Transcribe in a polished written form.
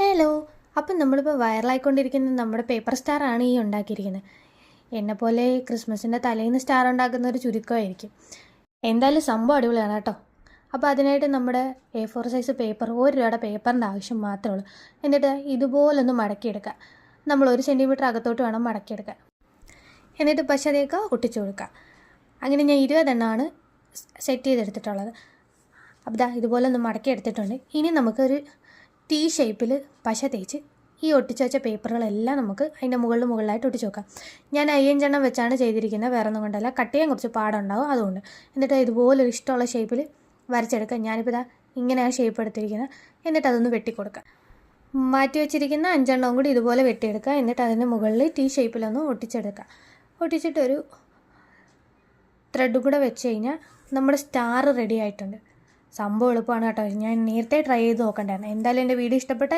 Hello. അപ്പം നമ്മളിപ്പോൾ വൈറലായിക്കൊണ്ടിരിക്കുന്ന നമ്മുടെ പേപ്പർ സ്റ്റാറാണ് ഈ ഉണ്ടാക്കിയിരിക്കുന്നത്. എന്നെപ്പോലെ ക്രിസ്മസിൻ്റെ തലേന്ന് സ്റ്റാർ ഉണ്ടാക്കുന്ന ഒരു ചുരുക്കമായിരിക്കും. എന്തായാലും സംഭവം അടിപൊളിയാണ് കേട്ടോ. അപ്പോൾ അതിനായിട്ട് നമ്മുടെ A4 സൈസ് പേപ്പർ, 1 രൂപയുടെ പേപ്പറിൻ്റെ ആവശ്യം മാത്രമേ ഉള്ളൂ. എന്നിട്ട് ഇതുപോലൊന്ന് മടക്കിയെടുക്കുക. നമ്മൾ 1 സെൻറ്റിമീറ്റർ അകത്തോട്ട് വേണം മടക്കിയെടുക്കാൻ. എന്നിട്ട് പശ തേക്കുക, ഒട്ടിച്ചു കൊടുക്കുക. അങ്ങനെ ഞാൻ 20 എണ്ണമാണ് സെറ്റ് ചെയ്തെടുത്തിട്ടുള്ളത്. അപ്പോൾ ഇതുപോലെ ഒന്ന് മടക്കി എടുത്തിട്ടുണ്ട്. ഇനി നമുക്കൊരു T ഷേപ്പിൽ പശ തേച്ച് ഈ ഒട്ടിച്ച് വെച്ച പേപ്പറുകളെല്ലാം നമുക്ക് അതിൻ്റെ മുകളിലായിട്ട് ഒട്ടിച്ച് വെക്കാം. ഞാൻ 5 എണ്ണം വെച്ചാണ് ചെയ്തിരിക്കുന്നത്, വേറെ ഒന്നും കൊണ്ടല്ല. കട്ട് ചെയ്യാൻ കുറച്ച് പാടുണ്ടാവും, അതുകൊണ്ട്. എന്നിട്ട് ഇതുപോലൊരു ഇഷ്ടമുള്ള ഷേപ്പിൽ വരച്ചെടുക്കാം. ഞാനിപ്പോൾ ഇങ്ങനെയാണ് ഷേപ്പ് എടുത്തിരിക്കുന്നത്. എന്നിട്ട് അതൊന്ന് വെട്ടിക്കൊടുക്കാം. മാറ്റി വെച്ചിരിക്കുന്ന 5 എണ്ണവും കൂടി ഇതുപോലെ വെട്ടിയെടുക്കുക. എന്നിട്ട് അതിന് മുകളിൽ T ഷേപ്പിലൊന്ന് ഒട്ടിച്ചെടുക്കുക. ഒട്ടിച്ചിട്ടൊരു ത്രെഡ് കൂടെ വെച്ച് കഴിഞ്ഞാൽ നമ്മുടെ സ്റ്റാർ റെഡി ആയിട്ടുണ്ട്. സംഭവം എളുപ്പമാണ് കേട്ടോ. ഞാൻ നേരത്തെ ട്രൈ ചെയ്ത് നോക്കണ്ടായിരുന്നു. എന്തായാലും എൻ്റെ വീഡിയോ ഇഷ്ടപ്പെട്ട